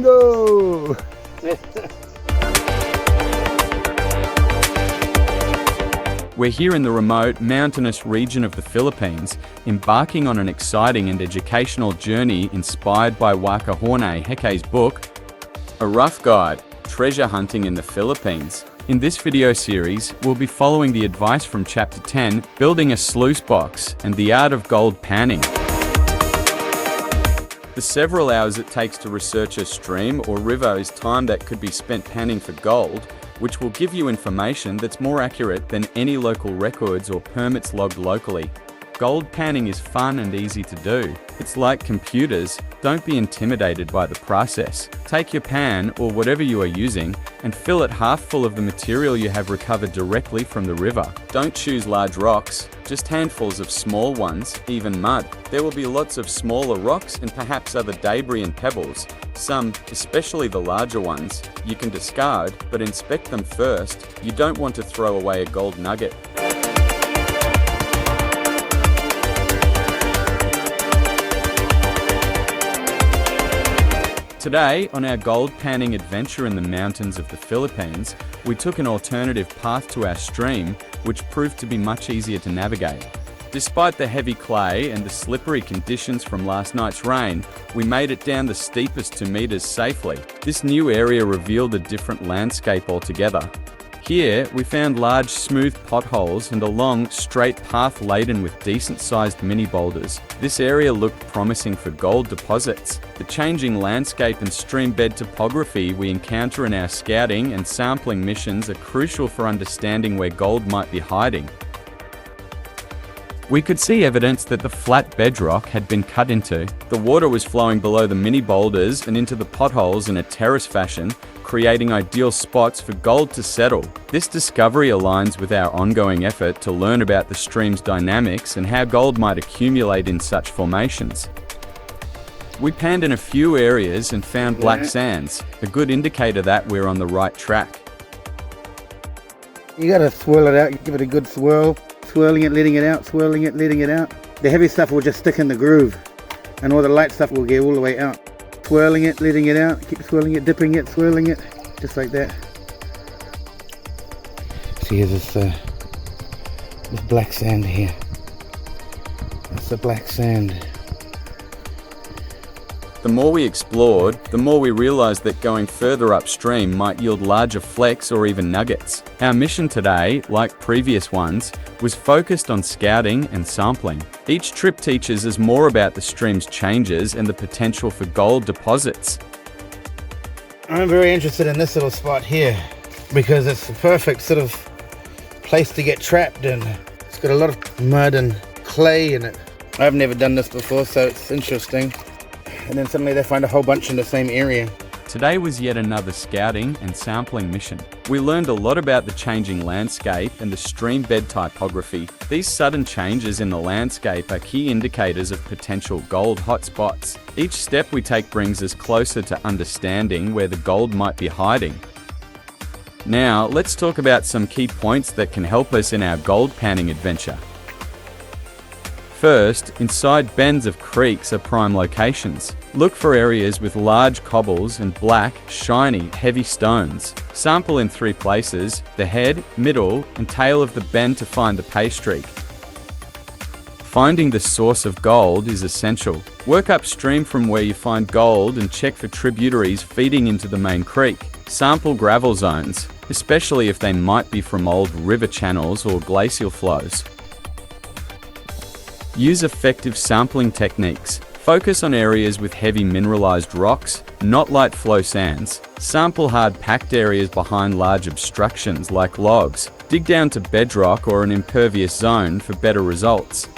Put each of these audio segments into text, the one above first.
go! We're here in the remote, mountainous region of the Philippines, embarking on an exciting and educational journey inspired by Waka Horne Heke's book, A Rough Guide, Treasure Hunting in the Philippines. In this video series, we'll be following the advice from Chapter 10, Building a Sluice Box, and the Art of Gold Panning. The several hours it takes to research a stream or river is time that could be spent panning for gold, which will give you information that's more accurate than any local records or permits logged locally. Gold panning is fun and easy to do. It's like computers. Don't be intimidated by the process. Take your pan, or whatever you are using, and fill it half full of the material you have recovered directly from the river. Don't choose large rocks, just handfuls of small ones, even mud. There will be lots of smaller rocks and perhaps other debris and pebbles. Some, especially the larger ones, you can discard, but inspect them first. You don't want to throw away a gold nugget. Today, on our gold panning adventure in the mountains of the Philippines, we took an alternative path to our stream, which proved to be much easier to navigate. Despite the heavy clay and the slippery conditions from last night's rain, we made it down the steepest 2 meters safely. This new area revealed a different landscape altogether. Here, we found large, smooth potholes and a long, straight path laden with decent-sized mini boulders. This area looked promising for gold deposits. The changing landscape and stream bed topography we encounter in our scouting and sampling missions are crucial for understanding where gold might be hiding. We could see evidence that the flat bedrock had been cut into. The water was flowing below the mini boulders and into the potholes in a terrace fashion, creating ideal spots for gold to settle. This discovery aligns with our ongoing effort to learn about the stream's dynamics and how gold might accumulate in such formations. We panned in a few areas and found black sands, a good indicator that we're on the right track. You gotta swirl it out, give it a good swirl. Swirling it, letting it out, swirling it, letting it out. The heavy stuff will just stick in the groove, and all the light stuff will get all the way out. Swirling it, letting it out, keep swirling it, dipping it, swirling it, just like that. See, here's this black sand here. That's the black sand. The more we explored, the more we realized that going further upstream might yield larger flecks or even nuggets. Our mission today, like previous ones, was focused on scouting and sampling. Each trip teaches us more about the stream's changes and the potential for gold deposits. I'm very interested in this little spot here because it's the perfect sort of place to get trapped in. It's got a lot of mud and clay in it. I've never done this before, so it's interesting. And then suddenly they find a whole bunch in the same area. Today was yet another scouting and sampling mission. We learned a lot about the changing landscape and the stream bed topography. These sudden changes in the landscape are key indicators of potential gold hotspots. Each step we take brings us closer to understanding where the gold might be hiding. Now, let's talk about some key points that can help us in our gold panning adventure. First, inside bends of creeks are prime locations. Look for areas with large cobbles and black, shiny, heavy stones. Sample in 3 places, the head, middle, and tail of the bend to find the pay streak. Finding the source of gold is essential. Work upstream from where you find gold and check for tributaries feeding into the main creek. Sample gravel zones, especially if they might be from old river channels or glacial flows. Use effective sampling techniques. Focus on areas with heavy mineralized rocks, not light flow sands. Sample hard packed areas behind large obstructions like logs. Dig down to bedrock or an impervious zone for better results.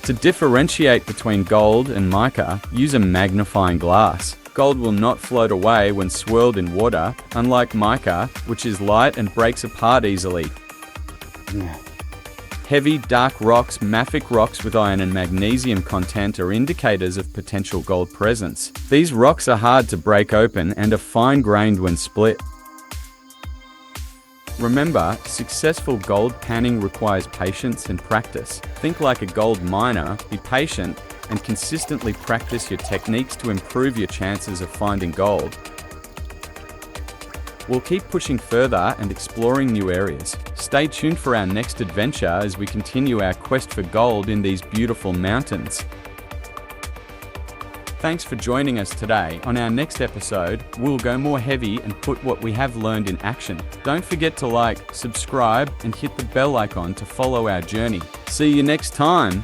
To differentiate between gold and mica, use a magnifying glass. Gold will not float away when swirled in water, unlike mica, which is light and breaks apart easily. Heavy, dark rocks, mafic rocks with iron and magnesium content are indicators of potential gold presence. These rocks are hard to break open and are fine-grained when split. Remember, successful gold panning requires patience and practice. Think like a gold miner, be patient, and consistently practice your techniques to improve your chances of finding gold. We'll keep pushing further and exploring new areas. Stay tuned for our next adventure as we continue our quest for gold in these beautiful mountains. Thanks for joining us today. On our next episode, we'll go more heavy and put what we have learned in action. Don't forget to like, subscribe, and hit the bell icon to follow our journey. See you next time.